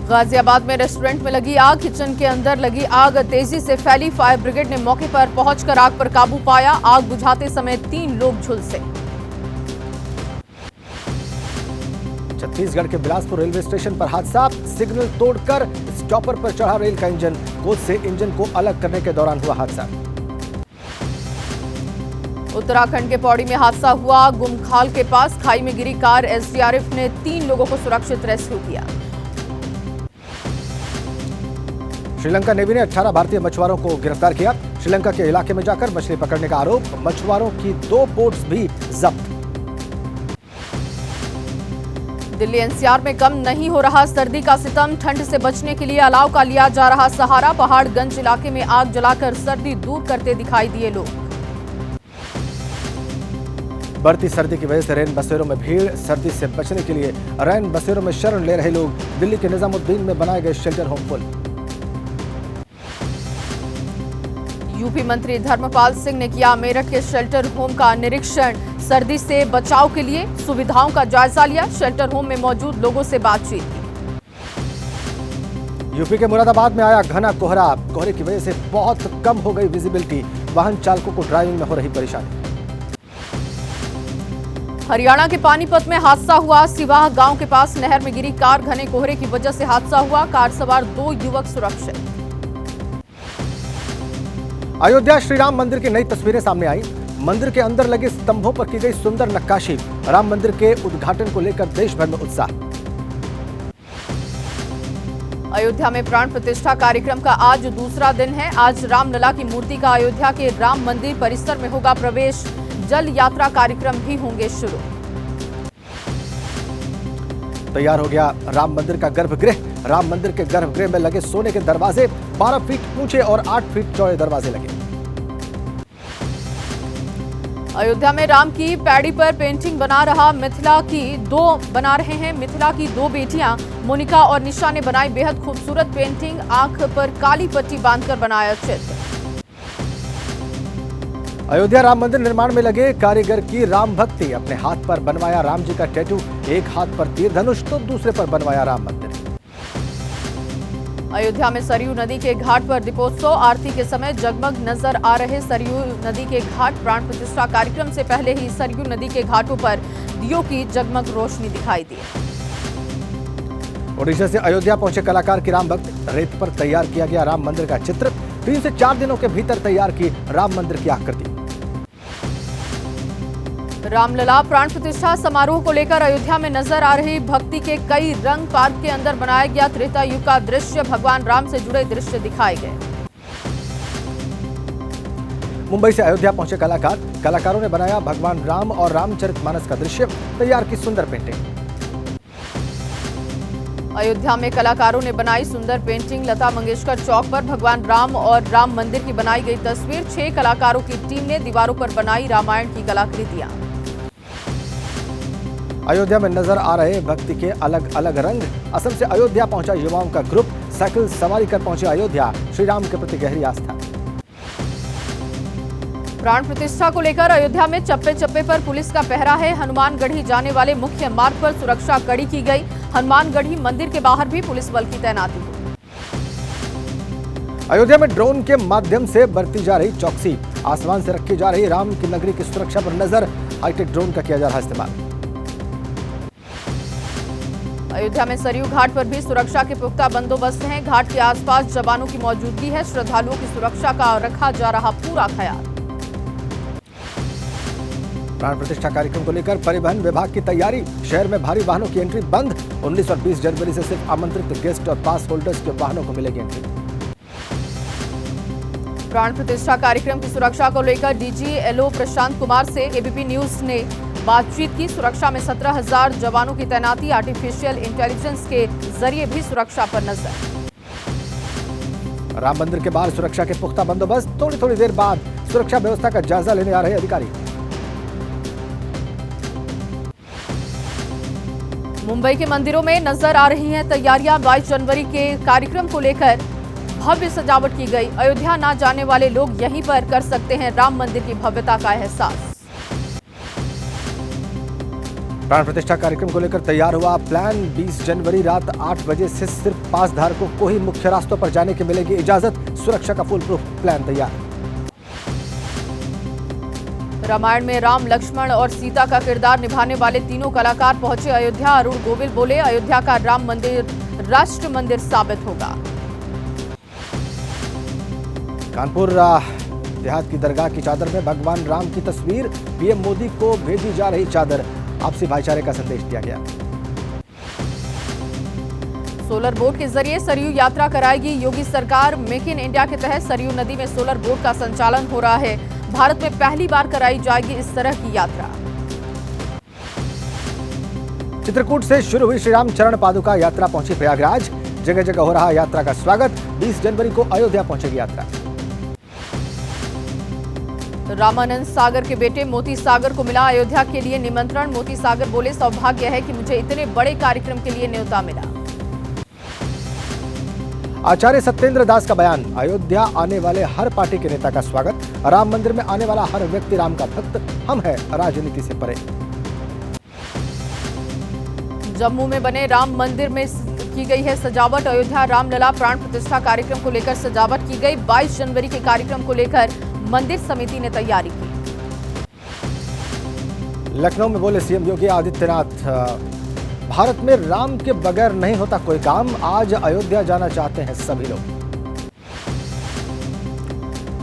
गाजियाबाद में रेस्टोरेंट में लगी आग, किचन के अंदर लगी आग तेजी से फैली। फायर ब्रिगेड ने मौके पर पहुंचकर आग पर काबू पाया। आग बुझाते समय 3 लोग झुलसे। छत्तीसगढ़ के बिलासपुर रेलवे स्टेशन पर हादसा, सिग्नल तोड़कर स्टॉपर पर चढ़ा रेल का इंजन, कोच से इंजन को अलग करने के दौरान हुआ हादसा। उत्तराखंड के पौड़ी में हादसा हुआ, गुमखाल के पास खाई में गिरी कार। एसडीआरएफ ने 3 लोगों को सुरक्षित रेस्क्यू किया। श्रीलंका नेवी ने 18 भारतीय मछुआरों को गिरफ्तार किया। श्रीलंका के इलाके में जाकर मछली पकड़ने का आरोप, मछुआरों की 2 बोट्स भी जब्त। दिल्ली एनसीआर में कम नहीं हो रहा सर्दी का सितम, ठंड से बचने के लिए अलाव का लिया जा रहा सहारा। पहाड़गंज इलाके में आग जलाकर सर्दी दूर करते दिखाई दिए लोग। बढ़ती सर्दी की वजह से रैन बसेरों में भीड़, सर्दी से बचने के लिए रैन बसेरों में शरण ले रहे लोग। दिल्ली के निजामुद्दीन में बनाए गए शेल्टर होम फुल। यूपी मंत्री धर्मपाल सिंह ने किया मेरठ के शेल्टर होम का निरीक्षण। सर्दी से बचाव के लिए सुविधाओं का जायजा लिया। शेल्टर होम में मौजूद लोगों से बातचीत की। यूपी के मुरादाबाद में आया घना कोहरा, कोहरे की वजह से बहुत कम हो गई विजिबिलिटी, वाहन चालकों को ड्राइविंग में हो रही परेशानी। हरियाणा के पानीपत में हादसा हुआ, सिवाह गांव के पास नहर में गिरी कार। घने कोहरे की वजह से हादसा हुआ, कार सवार 2 युवक सुरक्षित। अयोध्या श्री राम मंदिर की नई तस्वीरें सामने आई। मंदिर के अंदर लगे स्तंभों पर की गई सुंदर नक्काशी। राम मंदिर के उद्घाटन को लेकर देश भर में उत्साह। अयोध्या में प्राण प्रतिष्ठा कार्यक्रम का आज दूसरा दिन है। आज रामलला की मूर्ति का अयोध्या के राम मंदिर परिसर में होगा प्रवेश। जल यात्रा कार्यक्रम भी होंगे शुरू। तैयार हो गया राम मंदिर का गर्भगृह। राम मंदिर के गर्भगृह में लगे सोने के दरवाजे, 12 फीट ऊंचे और 8 फीट चौड़े दरवाजे लगे। अयोध्या में राम की पैड़ी पर पेंटिंग बना रहे हैं मिथिला की 2 बेटियां मोनिका और निशा ने बनाई बेहद खूबसूरत पेंटिंग। आंख पर काली पट्टी बांधकर बनाया चित्र। अयोध्या राम मंदिर निर्माण में लगे कारीगर की राम भक्ति, अपने हाथ पर बनवाया राम जी का टैटू, एक हाथ पर तीर धनुष तो दूसरे पर बनवाया राम मंदिर। अयोध्या में सरयू नदी के घाट पर दीपोत्सव, आरती के समय जगमग नजर आ रहे सरयू नदी के घाट। प्राण प्रतिष्ठा कार्यक्रम से पहले ही सरयू नदी के घाटों पर दियों की जगमग रोशनी दिखाई दी। ओडिशा से अयोध्या पहुंचे कलाकार की राम भक्त, रेत पर तैयार किया गया राम मंदिर का चित्र। 3 से 4 दिनों के भीतर तैयार की राम मंदिर की आकृति। रामलला प्राण प्रतिष्ठा समारोह को लेकर अयोध्या में नजर आ रही भक्ति के कई रंग। पार्क के अंदर बनाया गया त्रेता युग का दृश्य, भगवान राम से जुड़े दृश्य दिखाए गए। मुंबई से अयोध्या पहुंचे कलाकारों ने बनाया भगवान राम और रामचरितमानस का दृश्य, तैयार की सुंदर पेंटिंग। अयोध्या में कलाकारों ने बनाई सुंदर पेंटिंग। लता मंगेशकर चौक पर भगवान राम और राम मंदिर की बनाई गई तस्वीर। 6 कलाकारों की टीम ने दीवारों पर बनाई रामायण की कलाकृतियां। अयोध्या में नजर आ रहे भक्ति के अलग अलग रंग। असम से अयोध्या पहुंचा युवाओं का ग्रुप, साइकिल सवारी कर पहुंचे अयोध्या, श्री राम के प्रति गहरी आस्था। प्राण प्रतिष्ठा को लेकर अयोध्या में चप्पे चप्पे पर पुलिस का पहरा है। हनुमानगढ़ी जाने वाले मुख्य मार्ग पर सुरक्षा कड़ी की गई। हनुमानगढ़ी मंदिर के बाहर भी पुलिस बल की तैनाती हुई। अयोध्या में ड्रोन के माध्यम से बरती जा रही चौकसी, आसमान से रखी जा रही राम की नगरी की सुरक्षा पर नजर, हाईटेक ड्रोन का किया जा रहा इस्तेमाल। अयोध्या में सरयू घाट पर भी सुरक्षा के पुख्ता बंदोबस्त हैं। घाट के आसपास जवानों की मौजूदगी है। श्रद्धालुओं की सुरक्षा का रखा जा रहा पूरा ख्याल। प्राण प्रतिष्ठा कार्यक्रम को लेकर परिवहन विभाग की तैयारी, शहर में भारी वाहनों की एंट्री बंद। 19 और 20 जनवरी से सिर्फ आमंत्रित गेस्ट और पास होल्डर्स के वाहनों को मिलेगी एंट्री। प्राण प्रतिष्ठा कार्यक्रम की सुरक्षा को लेकर डीजी एलओ प्रशांत कुमार से एबीपी न्यूज ने बातचीत की। सुरक्षा में 17,000 जवानों की तैनाती, आर्टिफिशियल इंटेलिजेंस के जरिए भी सुरक्षा पर नजर। राम मंदिर के बाहर सुरक्षा के पुख्ता बंदोबस्त, थोड़ी देर बाद सुरक्षा व्यवस्था का जायजा लेने आ रहे अधिकारी। मुंबई के मंदिरों में नजर आ रही हैं तैयारियां। 22 जनवरी के कार्यक्रम को लेकर भव्य सजावट की गई। अयोध्या ना जाने वाले लोग यहीं पर कर सकते हैं राम मंदिर की भव्यता का एहसास। प्राण प्रतिष्ठा कार्यक्रम को लेकर तैयार हुआ प्लान। 20 जनवरी रात 8 बजे से सिर्फ पास धारकों को ही मुख्य रास्तों पर जाने की मिलेगी इजाजत। सुरक्षा का फुल प्रूफ प्लान तैयार। रामायण में राम, लक्ष्मण और सीता का किरदार निभाने वाले तीनों कलाकार पहुंचे अयोध्या। अरुण गोविल बोले, अयोध्या का राम मंदिर राष्ट्र मंदिर साबित होगा। कानपुर देहात की दरगाह की चादर में भगवान राम की तस्वीर। पीएम मोदी को भेजी जा रही चादर, आपसी भाईचारे का संदेश दिया गया। सोलर बोट के जरिए सरयू यात्रा कराएगी योगी सरकार। मेक इन इंडिया के तहत सरयू नदी में सोलर बोट का संचालन हो रहा है। भारत में पहली बार कराई जाएगी इस तरह की यात्रा। चित्रकूट से शुरू हुई श्री राम चरण पादुका यात्रा पहुंची प्रयागराज। जगह जगह हो रहा यात्रा का स्वागत। 20 जनवरी को अयोध्या पहुंचेगी यात्रा। रामानंद सागर के बेटे मोती सागर को मिला अयोध्या के लिए निमंत्रण। मोती सागर बोले, सौभाग्य है कि मुझे इतने बड़े कार्यक्रम के लिए न्योता मिला। आचार्य सत्येंद्र दास का बयान, अयोध्या आने वाले हर पार्टी के नेता का स्वागत। राम मंदिर में आने वाला हर व्यक्ति राम का भक्त। हम है राजनीति से परे। जम्मू में बने राम मंदिर में की गई है सजावट। अयोध्या रामलला प्राण प्रतिष्ठा कार्यक्रम को लेकर सजावट की गई। 22 जनवरी के कार्यक्रम को लेकर मंदिर समिति ने तैयारी की। लखनऊ में बोले सीएम योगी आदित्यनाथ, भारत में राम के बगैर नहीं होता कोई काम। आज अयोध्या जाना चाहते हैं सभी लोग।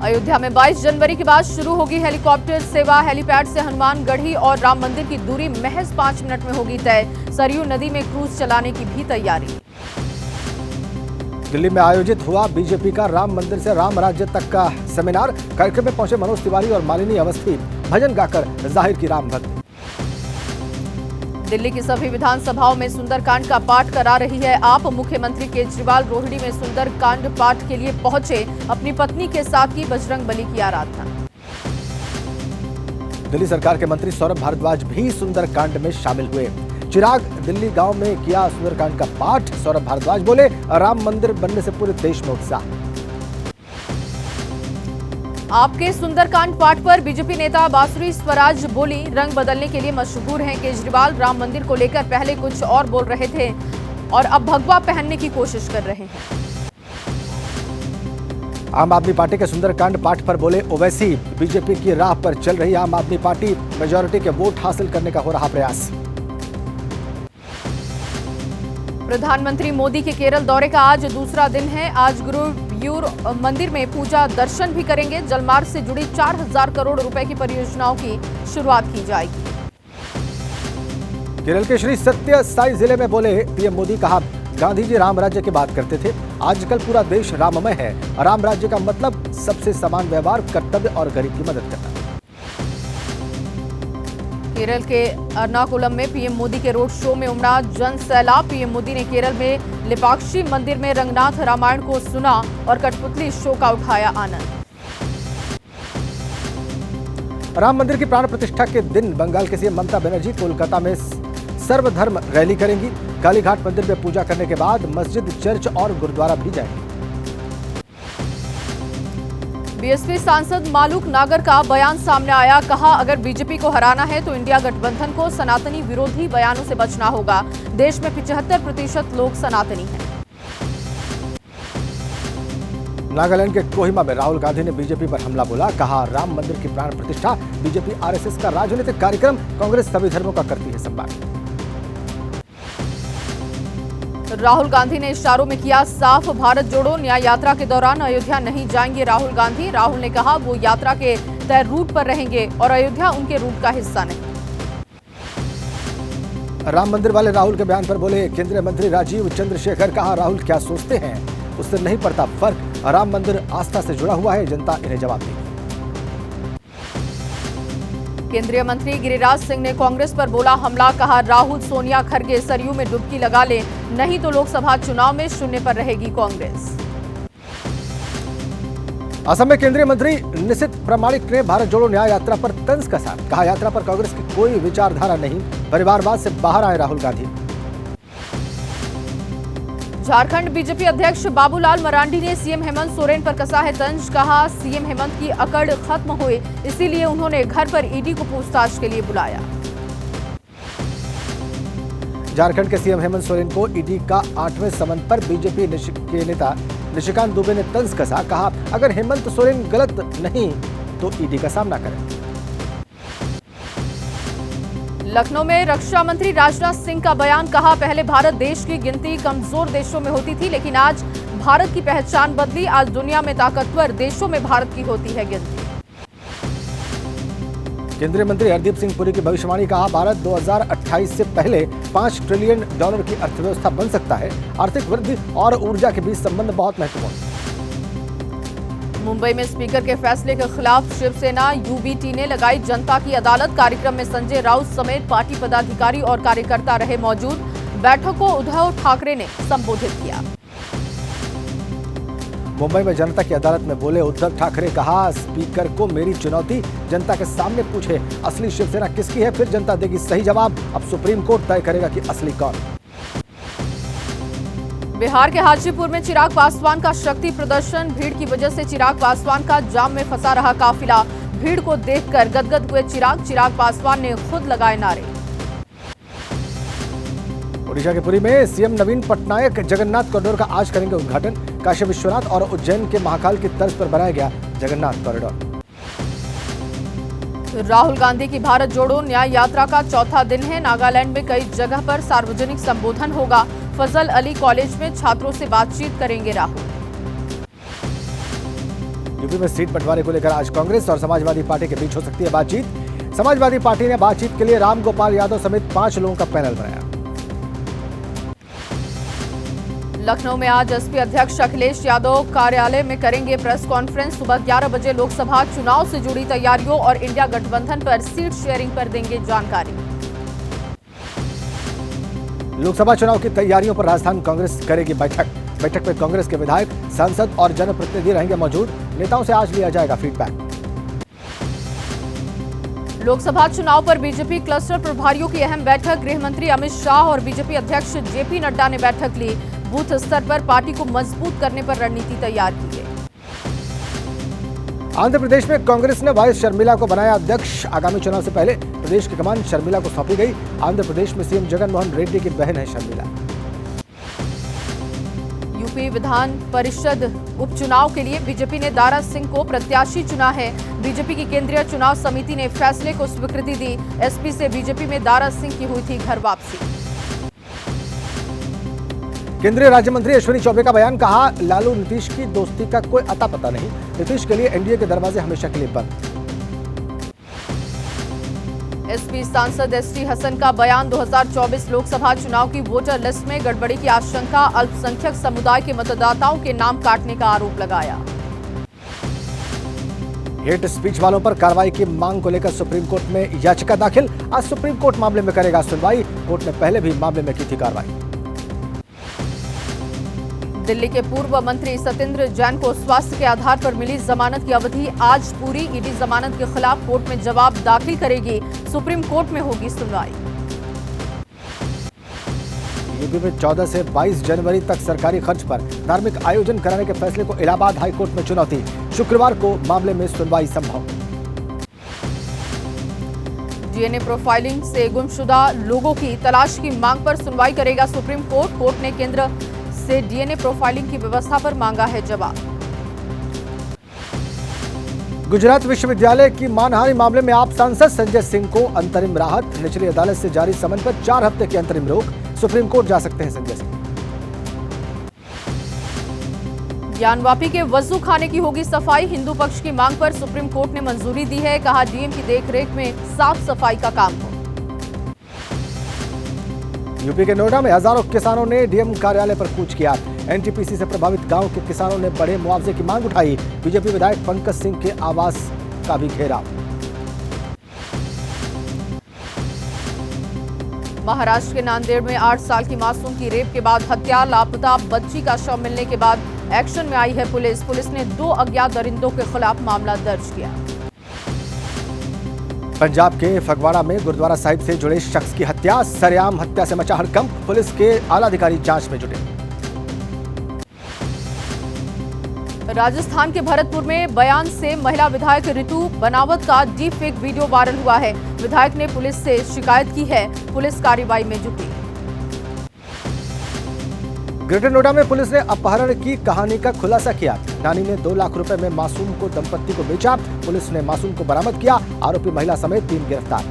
अयोध्या में 22 जनवरी के बाद शुरू होगी हेलीकॉप्टर सेवा। हेलीपैड से हनुमानगढ़ी और राम मंदिर की दूरी महज 5 मिनट में होगी तय। सरयू नदी में क्रूज चलाने की भी तैयारी। दिल्ली में आयोजित हुआ बीजेपी का राम मंदिर से राम राज्य तक का सेमिनार। कार्यक्रम में पहुंचे मनोज तिवारी और मालिनी अवस्थी। भजन गाकर जाहिर की राम भक्ति। दिल्ली की सभी विधानसभाओं में सुंदरकांड का पाठ करा रही है आप। मुख्यमंत्री केजरीवाल रोहिणी में सुंदरकांड पाठ के लिए पहुंचे। अपनी पत्नी के साथ की बजरंग बली की आराधना। दिल्ली सरकार के मंत्री सौरभ भारद्वाज भी सुंदरकांड में शामिल हुए। चिराग दिल्ली गांव में किया सुंदरकांड का पाठ। सौरभ भारद्वाज बोले, राम मंदिर बनने से पूरे देश में उत्साह। आपके सुंदरकांड पाठ पर बीजेपी नेता बांसुरी स्वराज बोली, रंग बदलने के लिए मशहूर हैं केजरीवाल। राम मंदिर को लेकर पहले कुछ और बोल रहे थे और अब भगवा पहनने की कोशिश कर रहे हैं। आम आदमी पार्टी के सुंदरकांड पाठ पर बोले ओवैसी, बीजेपी की राह पर चल रही आम आदमी पार्टी। मेजॉरिटी के वोट हासिल करने का हो रहा प्रयास। प्रधानमंत्री मोदी के केरल दौरे का आज दूसरा दिन है। आज गुरुवायूर मंदिर में पूजा दर्शन भी करेंगे। जलमार्ग से जुड़ी 4000 करोड़ रुपए की परियोजनाओं की शुरुआत की जाएगी। केरल के श्री सत्य साई जिले में बोले पीएम मोदी, कहा गांधी जी राम राज्य की बात करते थे। आजकल पूरा देश राममय है। राम राज्य का मतलब सबसे समान व्यवहार, कर्तव्य और गरीब की मदद करना। केरल के एर्नाकुलम में पीएम मोदी के रोड शो में उमड़ा जन सैलाब। पीएम मोदी ने केरल में लेपाक्षी मंदिर में रंगनाथ रामायण को सुना और कठपुतली शो का उठाया आनंद। राम मंदिर की प्राण प्रतिष्ठा के दिन बंगाल के सीएम ममता बनर्जी कोलकाता में सर्वधर्म रैली करेंगी। कालीघाट मंदिर में पूजा करने के बाद मस्जिद, चर्च और गुरुद्वारा भी जाएंगे। बीएसपी सांसद मालूक नागर का बयान सामने आया। कहा, अगर बीजेपी को हराना है तो इंडिया गठबंधन को सनातनी विरोधी बयानों से बचना होगा। देश में 75% लोग सनातनी हैं। नागालैंड के कोहिमा में राहुल गांधी ने बीजेपी पर हमला बोला। कहा, राम मंदिर की प्राण प्रतिष्ठा बीजेपी आरएसएस का राजनीतिक कार्यक्रम। कांग्रेस सभी धर्मों का करती है सम्मान। राहुल गांधी ने इशारों में किया साफ, भारत जोड़ो न्याय यात्रा के दौरान अयोध्या नहीं जाएंगे राहुल गांधी। राहुल ने कहा वो यात्रा के तय रूट पर रहेंगे और अयोध्या उनके रूट का हिस्सा नहीं। राम मंदिर वाले राहुल के बयान पर बोले केंद्रीय मंत्री राजीव चंद्रशेखर। कहा, राहुल क्या सोचते हैं, उससे नहीं पड़ता फर्क। राम मंदिर आस्था से जुड़ा हुआ है, जनता इन्हें जवाब देगी। केंद्रीय मंत्री गिरिराज सिंह ने कांग्रेस पर बोला हमला। कहा, राहुल, सोनिया, खरगे सरयू में डुबकी लगा ले, नहीं तो लोकसभा चुनाव में शून्य पर रहेगी कांग्रेस। असम में केंद्रीय मंत्री निशित प्रामाणिक ने भारत जोड़ो न्याय यात्रा पर तंज कसा। कहा, यात्रा पर कांग्रेस की कोई विचारधारा नहीं, परिवारवाद से बाहर आए राहुल गांधी। झारखंड बीजेपी अध्यक्ष बाबूलाल मरांडी ने सीएम हेमंत सोरेन पर कसा है तंज। कहा, सीएम हेमंत की अकड़ खत्म हुई, इसीलिए उन्होंने घर पर ईडी को पूछताछ के लिए बुलाया। झारखंड के सीएम हेमंत सोरेन को ईडी का 8वें समन पर बीजेपी के नेता निशिकांत दुबे ने तंज कसा। कहा, अगर हेमंत सोरेन गलत नहीं तो ईडी का सामना करें। लखनऊ में रक्षा मंत्री राजनाथ सिंह का बयान। कहा, पहले भारत देश की गिनती कमजोर देशों में होती थी, लेकिन आज भारत की पहचान बदली। आज दुनिया में ताकतवर देशों में भारत की होती है गिनती। केंद्रीय मंत्री हरदीप सिंह पुरी की भविष्यवाणी। कहा, भारत 2028 से पहले $5 ट्रिलियन की अर्थव्यवस्था बन सकता है। आर्थिक वृद्धि और ऊर्जा के बीच संबंध बहुत महत्वपूर्ण। मुंबई में स्पीकर के फैसले के खिलाफ शिवसेना यूबीटी ने लगाई जनता की अदालत। कार्यक्रम में संजय राउत समेत पार्टी पदाधिकारी और कार्यकर्ता रहे मौजूद। बैठक को उद्धव ठाकरे ने संबोधित किया। मुंबई में जनता की अदालत में बोले उद्धव ठाकरे। कहा, स्पीकर को मेरी चुनौती, जनता के सामने पूछे असली शिवसेना किसकी है, फिर जनता देगी सही जवाब। अब सुप्रीम कोर्ट तय करेगा कि असली कौन। बिहार के हाजीपुर में चिराग पासवान का शक्ति प्रदर्शन। भीड़ की वजह से चिराग पासवान का जाम में फंसा रहा काफिला। भीड़ को देखकर गदगद हुए चिराग पासवान ने खुद लगाए नारे। ओडिशा के पुरी में सीएम नवीन पटनायक जगन्नाथ कॉरिडोर का आज करेंगे उद्घाटन। काशी विश्वनाथ और उज्जैन के महाकाल की तर्ज पर बनाया गया जगन्नाथ कॉरिडोर। राहुल गांधी की भारत जोड़ो न्याय यात्रा का चौथा दिन है। नागालैंड में कई जगह पर सार्वजनिक संबोधन होगा। फजल अली कॉलेज में छात्रों से बातचीत करेंगे राहुल। यूपी में सीट बंटवारे को लेकर आज कांग्रेस और समाजवादी पार्टी के बीच हो सकती है बातचीत। समाजवादी पार्टी ने बातचीत के लिए राम गोपाल यादव समेत 5 लोगों का पैनल बनाया। लखनऊ में आज एसपी अध्यक्ष अखिलेश यादव कार्यालय में करेंगे प्रेस कॉन्फ्रेंस। सुबह 11 बजे लोकसभा चुनाव से जुड़ी तैयारियों और इंडिया गठबंधन पर सीट शेयरिंग पर देंगे जानकारी। लोकसभा चुनाव की तैयारियों पर राजस्थान कांग्रेस करेगी बैठक में कांग्रेस के विधायक, सांसद और जनप्रतिनिधि रहेंगे मौजूद। नेताओं से आज लिया जाएगा फीडबैक। लोकसभा चुनाव पर बीजेपी क्लस्टर प्रभारियों की अहम बैठक। गृह मंत्री अमित शाह और बीजेपी अध्यक्ष जेपी नड्डा ने बैठक ली। बूथ स्तर पर पार्टी को मजबूत करने पर रणनीति तैयार की गई। आंध्र प्रदेश में कांग्रेस ने वाई शर्मिला को बनाया अध्यक्ष। आगामी चुनाव से पहले प्रदेश की कमान शर्मिला को सौंपी गई। आंध्र प्रदेश में सीएम जगन मोहन रेड्डी की बहन है शर्मिला। यूपी विधान परिषद उपचुनाव के लिए बीजेपी ने दारा सिंह को प्रत्याशी चुना है। बीजेपी की केंद्रीय चुनाव समिति ने फैसले को स्वीकृति दी। एसपी से बीजेपी में दारा सिंह की हुई थी घर वापसी। केंद्रीय राज्य मंत्री अश्विनी चौबे का बयान। कहा, लालू नीतीश की दोस्ती का कोई अता पता नहीं। नीतीश के लिए एनडीए के दरवाजे हमेशा के लिए बंद। एसपी सांसद एसटी हसन का बयान। 2024 लोकसभा चुनाव की वोटर लिस्ट में गड़बड़ी की आशंका। अल्पसंख्यक समुदाय के मतदाताओं के नाम काटने का आरोप लगाया। हेट स्पीच वालों पर कार्रवाई की मांग को लेकर सुप्रीम कोर्ट में याचिका दाखिल। आज सुप्रीम कोर्ट मामले में करेगा सुनवाई। कोर्ट ने पहले भी मामले में की थी कार्रवाई। दिल्ली के पूर्व मंत्री सत्येंद्र जैन को स्वास्थ्य के आधार पर मिली जमानत की अवधि आज पूरी। ईडी जमानत के खिलाफ कोर्ट में जवाब दाखिल करेगी। सुप्रीम कोर्ट में होगी सुनवाई। यूपी में 14 से 22 जनवरी तक सरकारी खर्च पर धार्मिक आयोजन कराने के फैसले को इलाहाबाद हाई कोर्ट में चुनौती। शुक्रवार को मामले में सुनवाई संभव। डीएनए प्रोफाइलिंग से गुमशुदा लोगों की तलाश की मांग पर सुनवाई करेगा सुप्रीम कोर्ट। कोर्ट ने केंद्र से डीएनए प्रोफाइलिंग की व्यवस्था पर मांगा है जवाब। गुजरात विश्वविद्यालय की मानहानि मामले में आप सांसद संजय सिंह को अंतरिम राहत। निचली अदालत से जारी समन पर 4 हफ्ते की अंतरिम रोक। सुप्रीम कोर्ट जा सकते हैं संजय सिंह। ज्ञानवापी के वजू खाने की होगी सफाई। हिंदू पक्ष की मांग पर सुप्रीम कोर्ट ने मंजूरी दी है। कहा, डीएम की देखरेख में साफ सफाई का काम हो। यूपी के नोएडा में हजारों किसानों ने डीएम कार्यालय पर कूच किया। एनटीपीसी से प्रभावित गांव के किसानों ने बड़े मुआवजे की मांग उठाई। बीजेपी विधायक पंकज सिंह के आवास का भी घेराव। महाराष्ट्र के नांदेड़ में 8 साल की मासूम की रेप के बाद हत्या। लापता बच्ची का शव मिलने के बाद एक्शन में आई है पुलिस। पुलिस ने 2 अज्ञात दरिंदों के खिलाफ मामला दर्ज किया। पंजाब के फगवाड़ा में गुरुद्वारा साहिब से जुड़े शख्स की हत्या। सरेआम हत्या से मचा हड़कंप। पुलिस के आला अधिकारी जांच में जुटे। राजस्थान के भरतपुर में बयान से महिला विधायक रितु बनावत का डीप फेक वीडियो वायरल हुआ है। विधायक ने पुलिस से शिकायत की है। पुलिस कार्रवाई में जुटी। ग्रेटर नोएडा में पुलिस ने अपहरण की कहानी का खुलासा किया। नानी ने 2 लाख रुपए में मासूम को दंपत्ति को बेचा। पुलिस ने मासूम को बरामद किया। आरोपी महिला समेत 3 गिरफ्तार।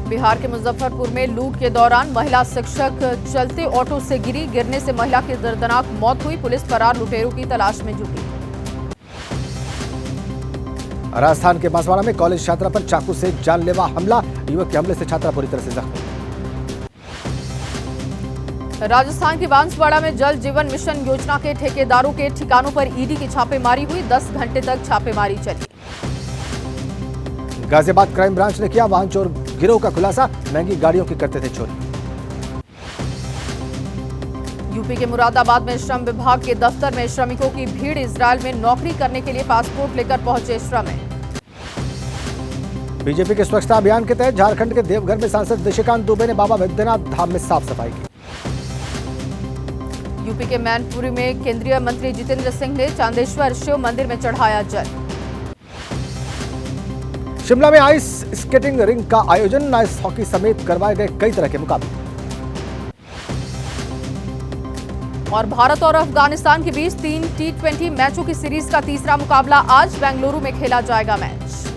बिहार के मुजफ्फरपुर में लूट के दौरान महिला शिक्षक चलते ऑटो से गिरी। गिरने से महिला की दर्दनाक मौत हुई। पुलिस फरार लुटेरों की तलाश में जुटी। राजस्थान के बांसवाड़ा में कॉलेज छात्रा पर चाकू से जानलेवा हमला। युवक के हमले से छात्रा पूरी तरह से जख्मी। राजस्थान के बांसवाड़ा में जल जीवन मिशन योजना के ठेकेदारों के ठिकानों पर ईडी की छापेमारी हुई। 10 घंटे तक छापेमारी चली। गाजियाबाद क्राइम ब्रांच ने किया वाहन चोर गिरोह का खुलासा। महंगी गाड़ियों की करते थे चोरी। यूपी के मुरादाबाद में श्रम विभाग के दफ्तर में श्रमिकों की भीड़। इजरायल में नौकरी करने के लिए पासपोर्ट लेकर पहुंचे श्रमिक। बीजेपी के स्वच्छता अभियान के तहत झारखंड के देवघर में सांसद निशिकांत दुबे ने बाबा वैद्यनाथ धाम में साफ सफाई की। यूपी के मैनपुरी में केंद्रीय मंत्री जितेंद्र सिंह ने चांदेश्वर शिव मंदिर में चढ़ाया जल। शिमला में आइस स्केटिंग रिंग का आयोजन। आइस हॉकी समेत करवाए गए कई तरह के मुकाबले। और भारत और अफगानिस्तान के बीच 3 T20 मैचों की सीरीज का तीसरा मुकाबला आज बेंगलुरु में खेला जाएगा मैच।